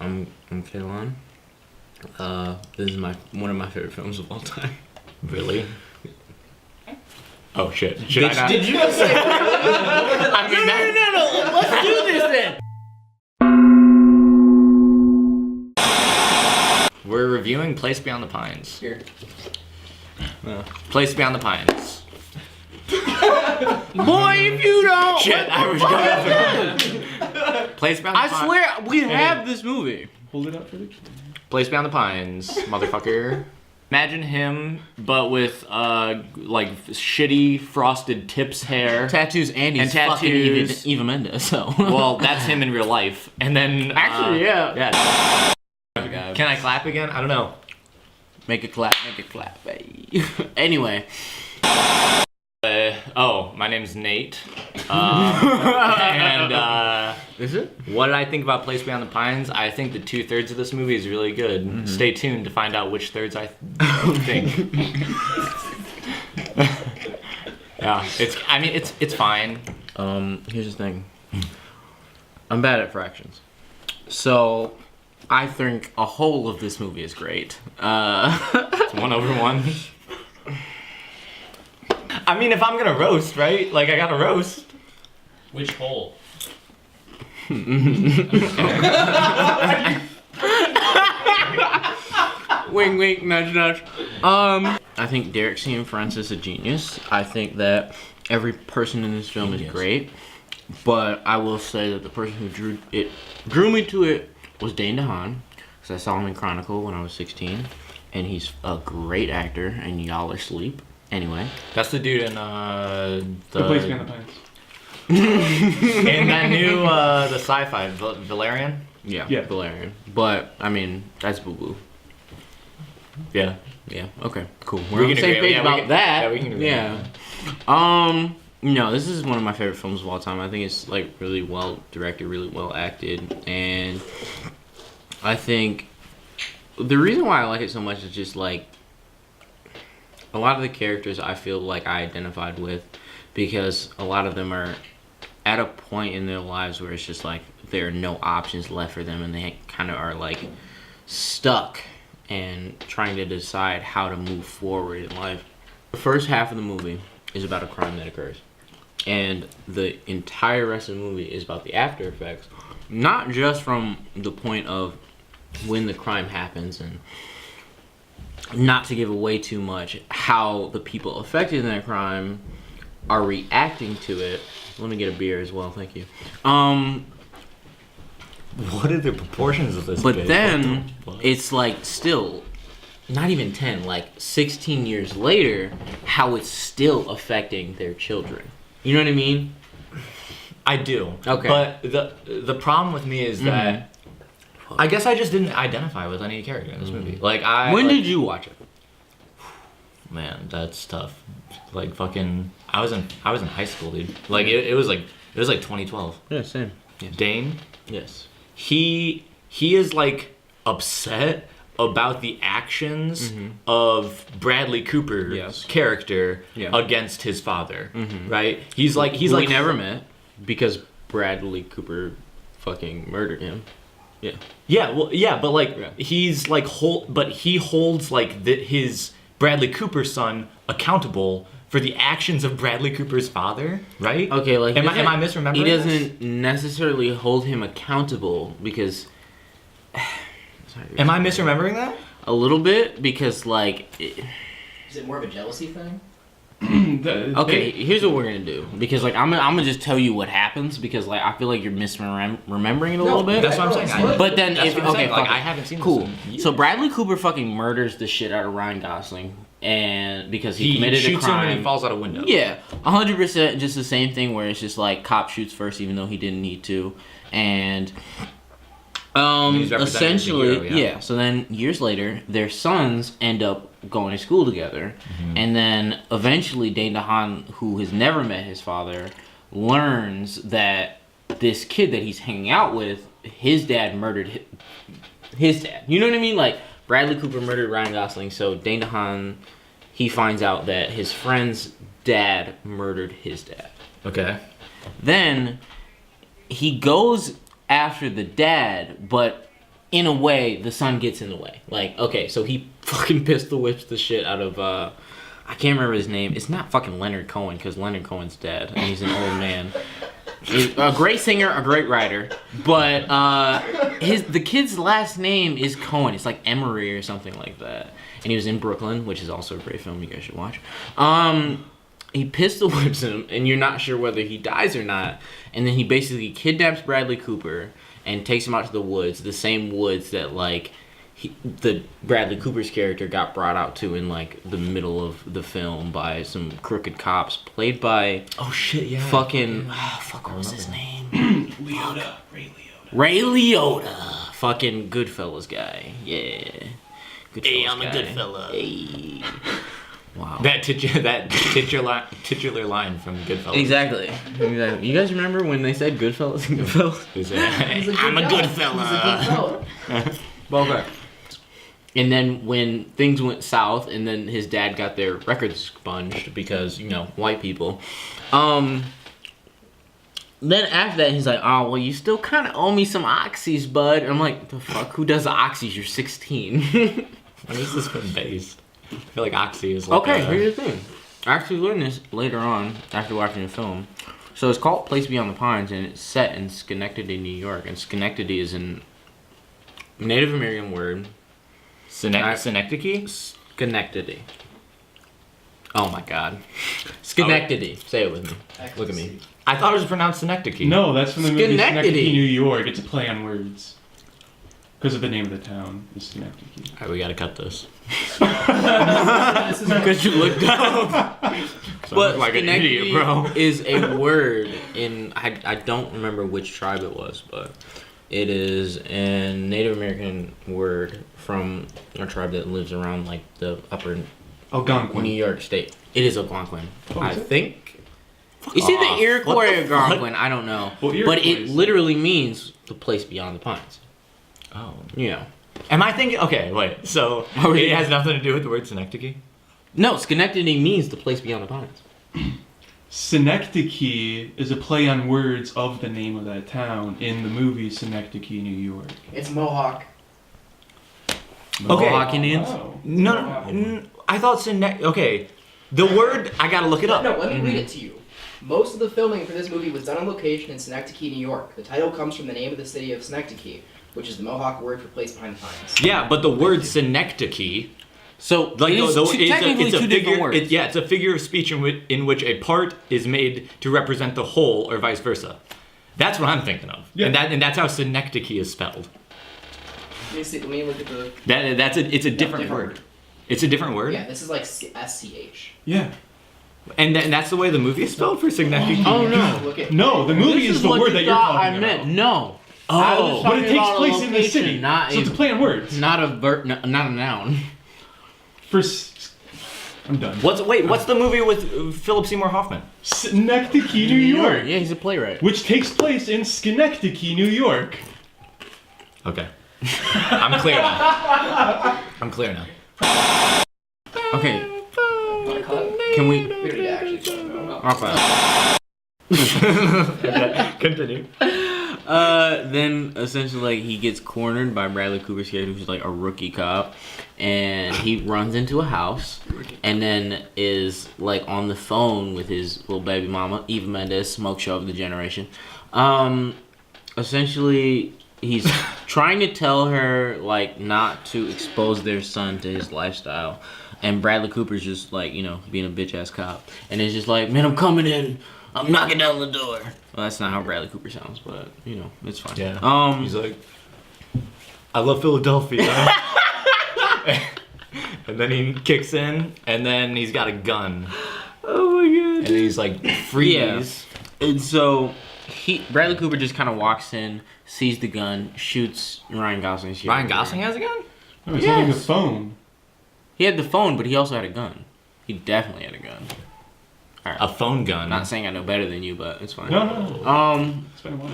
I'm Kaelahn. This is one of my favorite films of all time. Really? Oh shit! Should I not? Did you just say? I mean, no. Let's do this then. We're reviewing Place Beyond the Pines. Here. Place Beyond the Pines. Boy, if you don't. Shit! I was going. Place Beyond the Pines. I swear we have this movie. Hold it up for the Place Beyond the Pines, motherfucker. Imagine him, but with like shitty frosted tips hair, Tattoos and he's fucking Eva Mendes. So. Well, that's him in real life. And then Actually, yeah. Yeah. Can I clap again? I don't know. Make it clap. Hey. Anyway. My name's Nate. And is it? what did I think about Place Beyond the Pines? I think the 2/3 of this movie is really good. Mm-hmm. Stay tuned to find out which thirds I think. Yeah, it's fine. Here's the thing. I'm bad at fractions, so I think a whole of this movie is great. It's 1/1. I mean, if I'm gonna roast, right? Like, I gotta roast. Which hole? Wink, wink, nudge, nudge. I think Derek Cianfrance is a genius. I think that every person in this film is great, but I will say that the person who drew me to it was Dane DeHaan, because I saw him in Chronicle when I was 16, and he's a great actor. And y'all are asleep. Anyway, That's the dude in the Place Beyond the Pines. in that new the sci-fi Valerian. yeah, Yeah. Valerian. But I mean, that's boo boo. Yeah. Yeah. Okay. Cool. We We're on can the same agree. page Yeah, we about can- that. yeah, we can agree. Yeah. No, this is one of my favorite films of all time. I think it's like really well directed, really well acted, and I think the reason why I like it so much is just like a lot of the characters I feel like I identified with, because a lot of them are at a point in their lives where it's just like there are no options left for them, and they kind of are like stuck and trying to decide how to move forward in life. The first half of the movie is about a crime that occurs, and the entire rest of the movie is about the after effects, not just from the point of when the crime happens, and not to give away too much, how the people affected in that crime are reacting to it. Let me get a beer as well, thank you. What are the proportions of this? But then it's like still not even 10, like 16 years later, how it's still affecting their children. You know what I mean? I do. Okay. But the problem with me is that I guess I just didn't identify with any character in this movie. Like When did you watch it? Man, that's tough. Like fucking, I was in high school, dude. Like it was like 2012. Yeah, same. Yes. Dane, Yes. he is like upset about the actions of Bradley Cooper's Yes. character Yeah. against his father. Right? He's like We never met because Bradley Cooper fucking murdered him. Yeah. Yeah, well, yeah, but like Yeah. he's like he holds like his Bradley Cooper's son accountable for the actions of Bradley Cooper's father, right? Okay, like am I misremembering? He this? doesn't necessarily hold him accountable because. Sorry, Am I misremembering that? a little bit because like. Is it more of a jealousy thing? Okay, here's what we're gonna do, because like I'm gonna just tell you what happens, because like I feel like you're misremembering it a little bit. That's what I'm saying. But then That's if what I'm okay, saying. Like, fuck it. I haven't seen cool. this in years. So Bradley Cooper fucking murders the shit out of Ryan Gosling, and because he committed a shoots him crime. and he falls out a window. Yeah, 100%. Just the same thing where it's just like cop shoots first, even though he didn't need to, and He's represented as the essentially, hero, yeah. So then years later, their sons end up going to school together, and then eventually Dane DeHaan, who has never met his father, learns that this kid that he's hanging out with, his dad murdered his dad. You know what I mean? Like Bradley Cooper murdered Ryan Gosling, so Dane DeHaan, he finds out that his friend's dad murdered his dad. Okay. Then he goes after the dad, but in a way, the son gets in the way. Like, okay, so he fucking pistol whips the shit out of, I can't remember his name. It's not fucking Leonard Cohen, because Leonard Cohen's dead, and he's an old man. He's a great singer, a great writer, but the kid's last name is Cohen. It's like Emery or something like that. And he was in Brooklyn, which is also a great film you guys should watch. He pistol whips him, and you're not sure whether he dies or not. And then he basically kidnaps Bradley Cooper and takes him out to the woods, the same woods that like the Bradley Cooper's character got brought out to in like the middle of the film by some crooked cops, played by Oh shit, yeah. fucking what was his name? Ray Liotta. Ray Liotta, fucking Goodfellas guy. Yeah. Goodfellas Hey, I'm a guy. good fella. Hey. Wow. That titular line from Goodfellas. Exactly. You guys remember when they said Goodfellas and Goodfellas? I'm a good fella. Okay. And then when things went south, and then his dad got their records expunged because, you know, white people. Then after that, he's like, oh, well, you still kind of owe me some oxys, bud. And I'm like, the fuck? Who does oxys? You're 16. When is this been based? I feel like Oxy is like Okay, here's the thing. I actually learned this later on after watching the film. So it's called Place Beyond the Pines, and it's set in Schenectady, New York. And Schenectady is a Native American word. Synecdoche? Schenectady. Oh my god. Schenectady. Say it with me. Look at me. I thought it was pronounced Synecdoche. No, that's from the movie Schenectady. Schenectady, New York. It's a play on words. Because of the name of the town, is Schenectady. Alright, we gotta cut this. Because you looked dumb. So But like an Schenectady idiot, bro. is a word in, I don't remember which tribe it was, but it is a Native American word from a tribe that lives around like the upper Algonquin. New York State. It is Algonquin. Oh, I is it? think. It's either off. Iroquois What or the fuck? Algonquin. I don't know. Well, but Iroquois it is- literally means the place beyond the pines. Oh. You know. Am I thinking? Okay, wait. So Oh, it yeah. has nothing to do with the word Synecdoche? No, Schenectady means the place beyond the pines. Synecdoche is a play on words of the name of that town in the movie Synecdoche, New York. It's Mohawk. Okay. Mohawk Indians? Wow. No, I thought Okay, the word I gotta look it up. No, let me read it to you. Most of the filming for this movie was done on location in Synecdoche, New York. The title comes from the name of the city of Synecdoche, which is the Mohawk word for place behind the pines. Yeah, but the word Synecdoche, So, like it is technically two different figure. words. It's a figure of speech in which a part is made to represent the whole, or vice versa. That's what I'm thinking of, Yeah. and that's how Synecdoche is spelled. Let me see. Let me look at the. It's a different word. It's a different word. Yeah, this is like SCH. Yeah. And that's the way the movie is spelled for Synecdoche. Oh no. Look at. No, the movie This is the what word you that you're thought talking I about. meant. No. Oh. I was But it talking takes about a place in the location, city, Not so it's a play on words. Not a noun. I'm done. What's the movie with Philip Seymour Hoffman? Synecdoche, New York, Yeah, he's a playwright. which takes place in Schenectady, New York. Okay. I'm clear now. I'm clear now. Okay, Wanna cut? can we? We already actually cut. Okay. Continue. Then essentially, like, he gets cornered by Bradley Cooper's character, who's like a rookie cop, and he runs into a house, and then is like on the phone with his little baby mama, Eva Mendes, smoke show of the generation. Essentially, he's trying to tell her like not to expose their son to his lifestyle, and Bradley Cooper's just like, you know, being a bitch ass cop, and it's just like, man, I'm coming in. I'm knocking down the door. Well, that's not how Bradley Cooper sounds, but you know, it's fine. Yeah. He's like, I love Philadelphia. And then he kicks in, and then he's got a gun, Oh my god. and he's like, freeze. And so Bradley Cooper just kind of walks in, sees the gun, shoots Ryan Gosling's Ryan character. Gosling has a gun? No, he's holding a Yes. phone. He had the phone, but he also had a gun. He definitely had a gun. All right. A phone gun. I'm not saying I know better than you, but it's fine. No. It's been a while.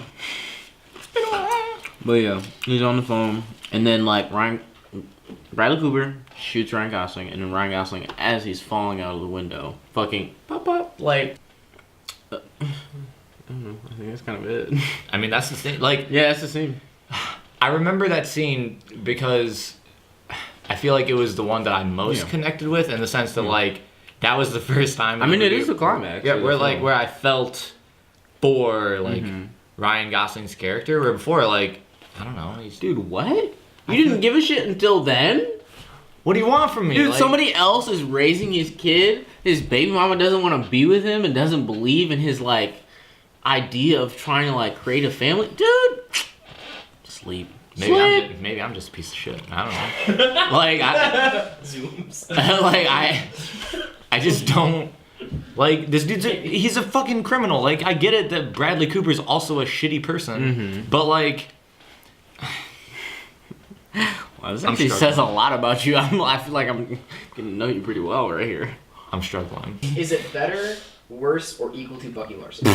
But yeah, he's on the phone, and then like Bradley Cooper shoots Ryan Gosling, and then Ryan Gosling, as he's falling out of the window, fucking pop like. I don't know. I think that's kind of it. I mean, that's the thing. Like, Yeah, that's the scene. I remember that scene because I feel like it was the one that I most connected with in the sense that like that was the first time. I mean, it is the climax. Yeah, where I felt for like Ryan Gosling's character, where before like I don't know, dude, what? You didn't give a shit until then? What do you want from me? Dude, like, somebody else is raising his kid. His baby mama doesn't want to be with him and doesn't believe in his like idea of trying to like create a family. Dude, sleep. Maybe I'm just a piece of shit. I don't know. Like Zooms. like I just don't like this dude's. He's a fucking criminal. Like I get it that Bradley Cooper's also a shitty person, but like. Well, this actually says a lot about you. I feel like I'm getting to know you pretty well right here. I'm struggling. Is it better, worse, or equal to Bucky Larson?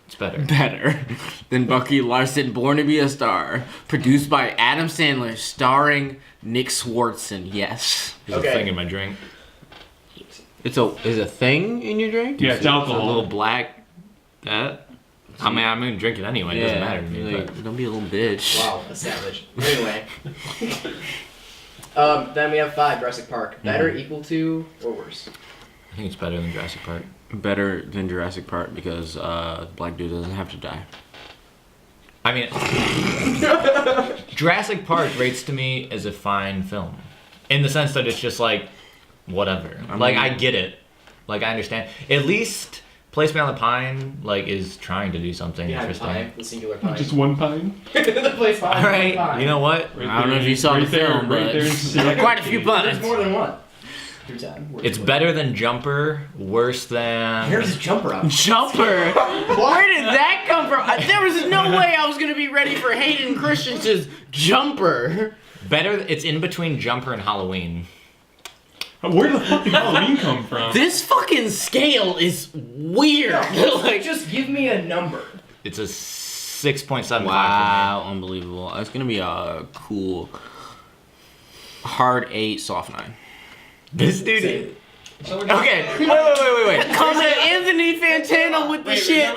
It's better. Better than Bucky Larson, Born to Be a Star, produced by Adam Sandler, starring Nick Swartzen. Yes. There's a thing in my drink. Is a thing in your drink? Yeah, it's alcohol. A little black. That. I mean, I'm gonna drink it anyway. It doesn't matter to me. Like, don't be a little bitch. Wow, a savage. Anyway. Then we have 5, Jurassic Park. Better, equal to, or worse? I think it's better than Jurassic Park. Better than Jurassic Park because the black dude doesn't have to die. I mean, Jurassic Park rates to me as a fine film, in the sense that it's just like, whatever. I get it. Like I understand. At least Place Beyond the Pine is trying to do something interesting. Pine, the singular pine. Just one pine. The Place Beyond All right, Pine. you know what? I don't know if you saw the film, but there are quite a few There's puns. more than one. Through 10. It's better than Jumper, worse than... Here's Jumper up. Jumper? Where did that come from? There was no way I was gonna be ready for Hayden Christensen's Jumper. Better, it's in between Jumper and Halloween. Where did the fucking Halloween come from? This fucking scale is weird. Like, just give me a number. It's a 6.75. Wow, unbelievable. It's gonna be a cool hard 8, soft 9. This dude... So Okay, wait. Come to Anthony Fantano with the shit.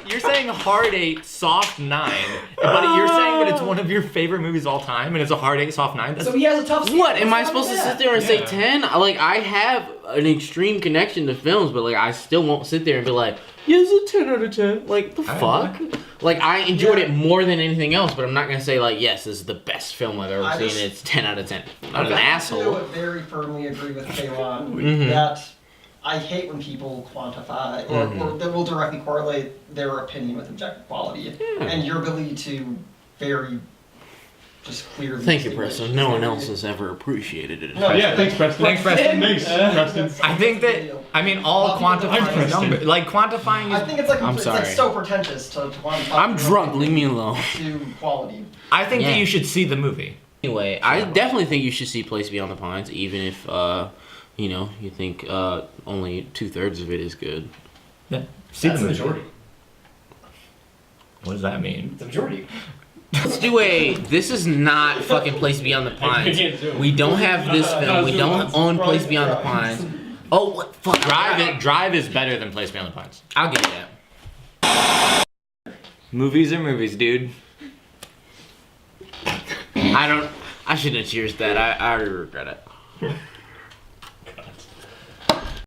You're saying hard 8, soft 9, but you're saying that it's one of your favorite movies of all time, and it's a hard 8, soft 9. So he has a tough scale. What, am I What's wrong supposed to with sit that? there and say 10? Like, I have an extreme connection to films, but, like, I still won't sit there and be like, yeah, it's a 10 out of 10. Like, the fuck? Like, I enjoyed it more than anything else, but I'm not going to say, like, yes, this is the best film I've ever seen, and it's 10 out of 10. I'm not an I asshole. would very firmly agree with Kaelahn that I hate when people quantify or that will directly correlate their opinion with objective quality and your ability to very just clearly. Thank you, distinguish. Preston. No one else has ever appreciated it. No, Yeah, thanks, Preston. Thanks, Preston. Thanks, Preston. I think that, I mean, all quantifying numbers, quantifying I is, think it's like I'm it's sorry. like so pretentious to quantify. I'm drunk. Leave me alone. To quality. I think Yeah. that you should see the movie. Anyway, I definitely think you should see Place Beyond the Pines, even if, you think only 2/3 of it is good. Yeah. See That's the the movie. majority. What does that mean? The majority. Let's do this is not fucking Place Beyond the Pines. We don't have this film. We don't own Place Beyond the Pines. Oh, what? Fuck. Drive is better than Place Beyond the Pines. I'll give you that. Movies are movies, dude. I shouldn't have cheersed that. I already regret it.